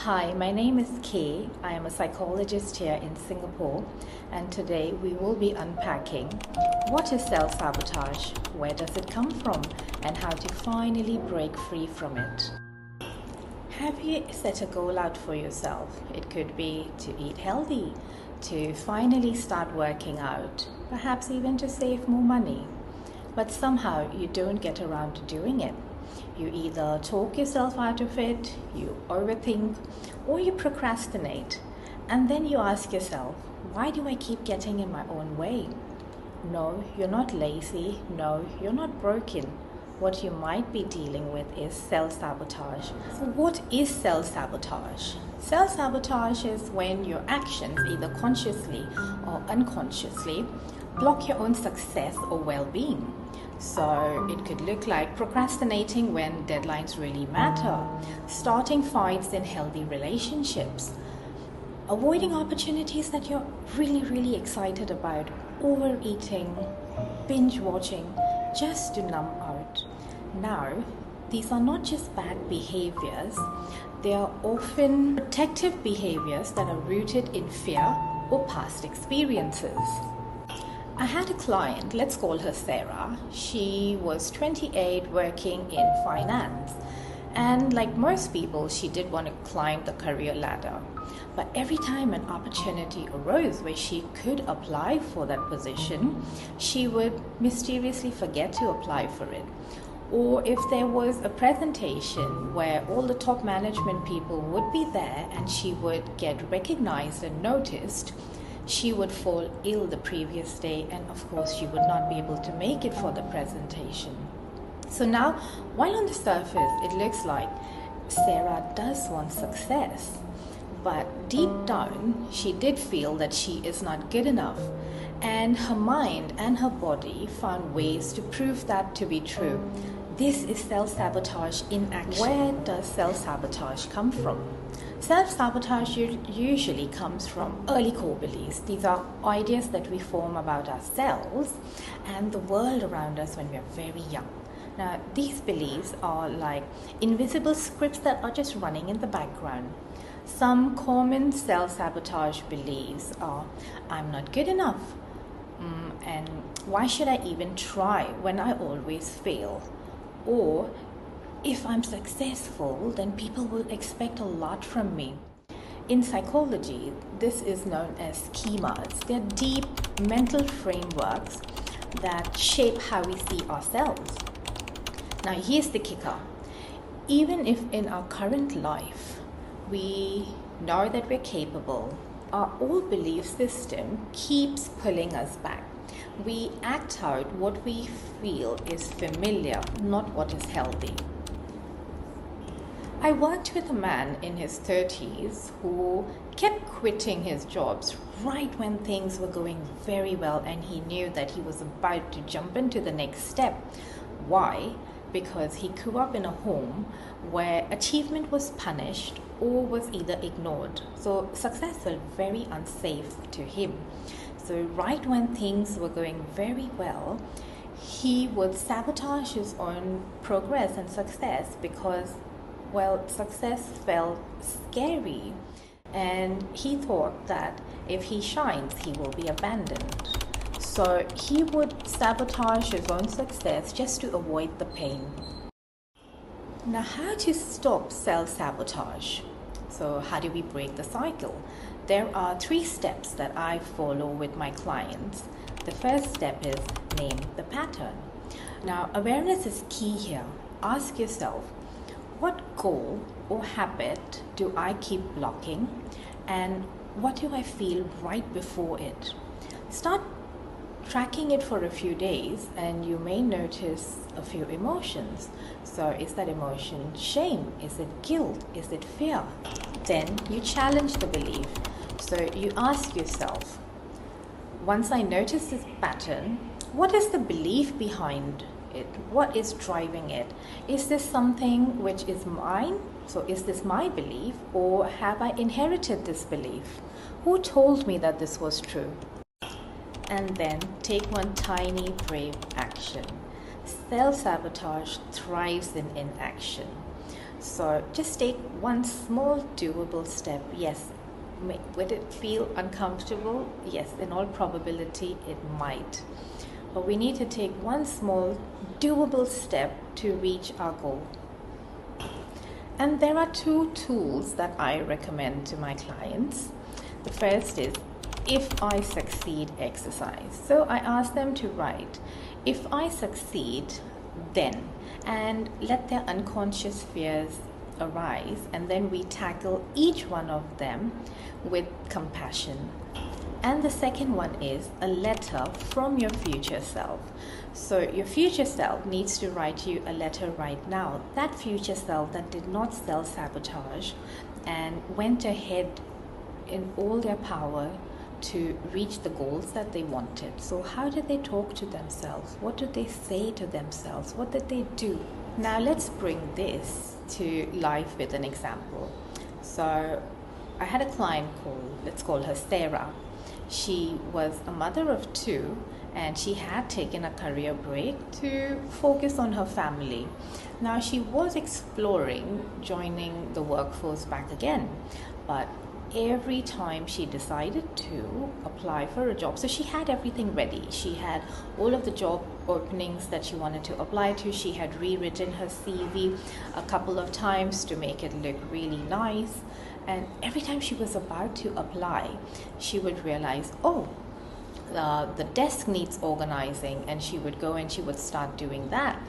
Hi, my name is Kay. I am a psychologist here in Singapore, and today we will be unpacking what is self-sabotage, where does it come from, and how to finally break free from it. Have you set a goal out for yourself? It could be to eat healthy, to finally start working out, perhaps even to save more money. But somehow you don't get around to doing it. You either talk yourself out of it, you overthink, or you procrastinate. And then you ask yourself, why do I keep getting in my own way? No, you're not lazy. No, you're not broken. What you might be dealing with is self-sabotage. So what is self-sabotage? Self-sabotage is when your actions, either consciously or unconsciously, block your own success or well-being. So it could look like procrastinating when deadlines really matter, starting fights in healthy relationships, avoiding opportunities that you're really excited about, overeating, binge watching, just to numb out. Now, these are not just bad behaviors, they are often protective behaviors that are rooted in fear or past experiences. I had a client, let's call her Sarah. She was 28, working in finance. And like most people, she did want to climb the career ladder. But every time an opportunity arose where she could apply for that position, she would mysteriously forget to apply for it. Or if there was a presentation where all the top management people would be there and she would get recognized and noticed, she would fall ill the previous day, and of course she would not be able to make it for the presentation. So now, while on the surface it looks like Sarah does want success, but deep down she did feel that she is not good enough, and her mind and her body found ways to prove that to be true. This is self-sabotage in action. Where does self-sabotage come from? Self-sabotage usually comes from early core beliefs. These are ideas that we form about ourselves and the world around us when we're very young. Now, these beliefs are like invisible scripts that are just running in the background. Some common self-sabotage beliefs are, I'm not good enough, and why should I even try when I always fail? Or, if I'm successful, then people will expect a lot from me. In psychology, this is known as schemas. They're deep mental frameworks that shape how we see ourselves. Now, here's the kicker. Even if in our current life we know that we're capable, our old belief system keeps pulling us back. We act out what we feel is familiar, not what is healthy. I worked with a man in his 30s who kept quitting his jobs right when things were going very well, and he knew that he was about to jump into the next step. Why? Because he grew up in a home where achievement was punished or was either ignored. So success felt very unsafe to him. So right when things were going very well, he would sabotage his own progress and success because, well, success felt scary, and he thought that if he shines, he will be abandoned. So he would sabotage his own success just to avoid the pain. Now, how to stop self-sabotage? So how do we break the cycle? There are 3 steps that I follow with my clients. The first step is name the pattern. Now, awareness is key here. Ask yourself, what goal or habit do I keep blocking, and what do I feel right before it? Start tracking it for a few days and you may notice a few emotions. So is that emotion shame? Is it guilt? Is it fear? Then you challenge the belief. So you ask yourself, once I notice this pattern, what is the belief behind it? What is driving it? Is this something which is mine? So is this my belief, or have I inherited this belief? Who told me that this was true? And then take one tiny brave action. Self-sabotage thrives in inaction. So just take one small doable step. Yes, would it feel uncomfortable? Yes, in all probability it might. But we need to take one small doable step to reach our goal. And there are 2 tools that I recommend to my clients. The first is if I succeed exercise. So I ask them to write, if I succeed, then, and let their unconscious fears arise, and then we tackle each one of them with compassion. And the second one is a letter from your future self. So your future self needs to write you a letter right now. That future self that did not self-sabotage and went ahead in all their power to reach the goals that they wanted. So how did they talk to themselves? What did they say to themselves? What did they do? Now let's bring this to life with an example. So I had a client let's call her Sarah. She was a mother of 2 and she had taken a career break to focus on her family. Now she was exploring joining the workforce back again, but every time she decided to apply for a job, so she had everything ready. She had all of the job openings that she wanted to apply to. She had rewritten her CV a couple of times to make it look really nice. And every time she was about to apply, she would realize, the desk needs organizing, and she would go and she would start doing that.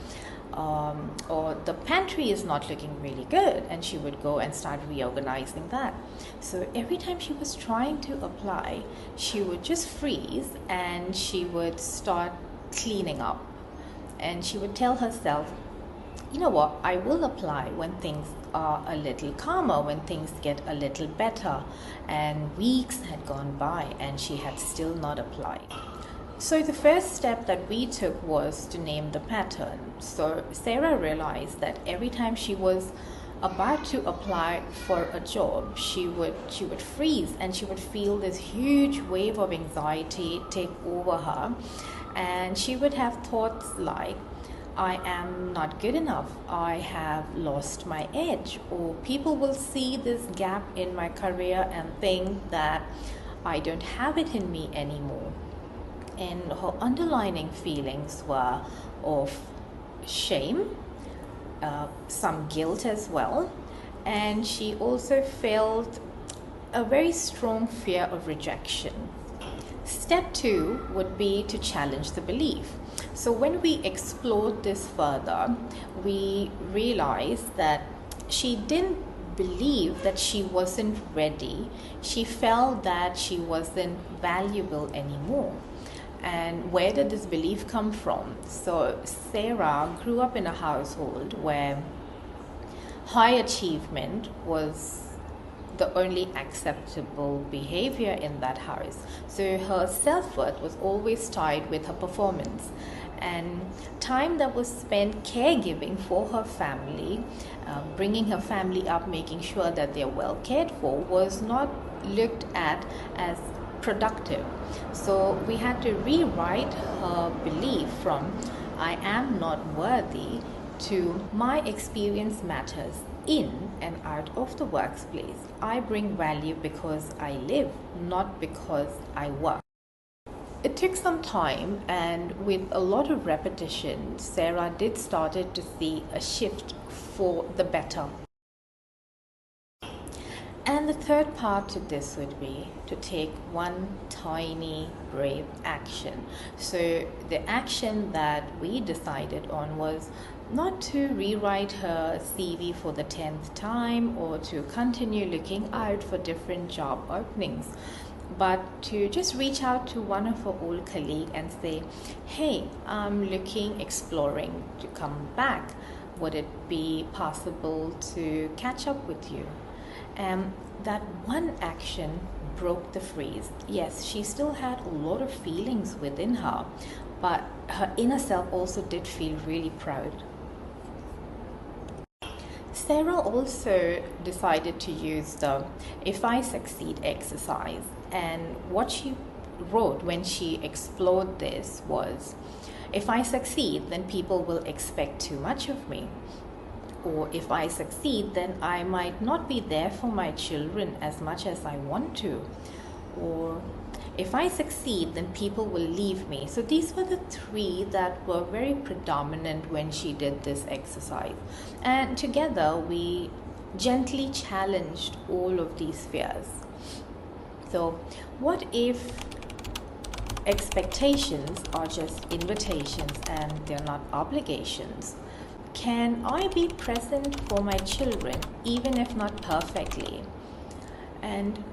Or the pantry is not looking really good, and she would go and start reorganizing that. So every time she was trying to apply, she would just freeze and she would start cleaning up, and she would tell herself, you know what, I will apply when things are a little calmer, when things get a little better. And weeks had gone by and she had still not applied. So the first step that we took was to name the pattern. So Sarah realized that every time she was about to apply for a job, she would freeze and she would feel this huge wave of anxiety take over her, and she would have thoughts like, I am not good enough, I have lost my edge, or people will see this gap in my career and think that I don't have it in me anymore. And her underlying feelings were of shame, some guilt as well, and she also felt a very strong fear of rejection. Step 2 would be to challenge the belief. So when we explored this further, we realized that she didn't believe that she wasn't ready. She felt that she wasn't valuable anymore. And where did this belief come from? So Sarah grew up in a household where high achievement was the only acceptable behavior in that house. So her self-worth was always tied with her performance. And time that was spent caregiving for her family, bringing her family up, making sure that they're well cared for, was not looked at as productive. So we had to rewrite her belief from I am not worthy to my experience matters in and out of the workplace. I bring value because I live, not because I work. It took some time, and with a lot of repetition, Sarah did started to see a shift for the better. And the third part to this would be to take one tiny brave action. So the action that we decided on was not to rewrite her CV for the 10th time or to continue looking out for different job openings, but to just reach out to one of her old colleagues and say, hey, I'm exploring to come back. Would it be possible to catch up with you? That one action broke the freeze. Yes, she still had a lot of feelings within her, but her inner self also did feel really proud. Sarah also decided to use the If I Succeed exercise, and what she wrote when she explored this was, if I succeed, then people will expect too much of me. Or if I succeed, then I might not be there for my children as much as I want to. Or if I succeed, then people will leave me. So these were the three that were very predominant when she did this exercise. And together we gently challenged all of these fears. So what if expectations are just invitations and they're not obligations? Can I be present for my children even if not perfectly? And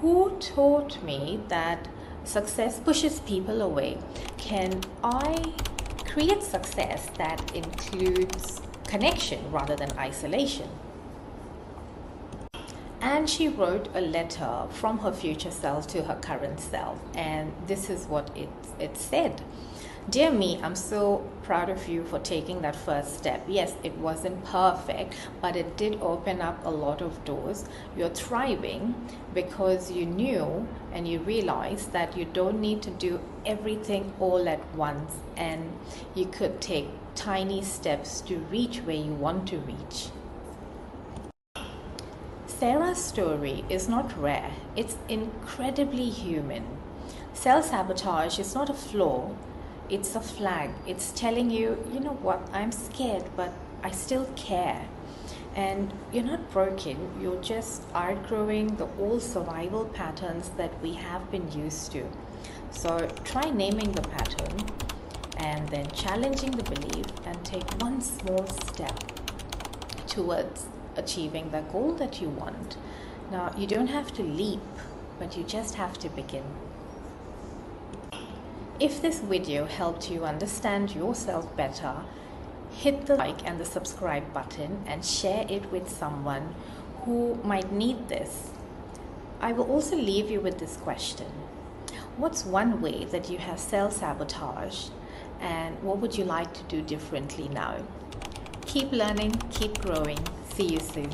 who taught me that success pushes people away? Can I create success that includes connection rather than isolation? And she wrote a letter from her future self to her current self, and this is what it said. Dear me, I'm so proud of you for taking that first step. Yes, it wasn't perfect, but it did open up a lot of doors. You're thriving because you knew and you realized that you don't need to do everything all at once, and you could take tiny steps to reach where you want to reach. Sarah's story is not rare, it's incredibly human. Self-sabotage is not a flaw, it's a flag. It's telling you, you know what, I'm scared, but I still care. And you're not broken, you're just outgrowing the old survival patterns that we have been used to. So try naming the pattern and then challenging the belief and take one small step towards achieving the goal that you want. Now, you don't have to leap, but you just have to begin. If this video helped you understand yourself better, hit the like and the subscribe button and share it with someone who might need this. I will also leave you with this question. What's one way that you have self-sabotaged, and what would you like to do differently now? Keep learning, keep growing. See you soon.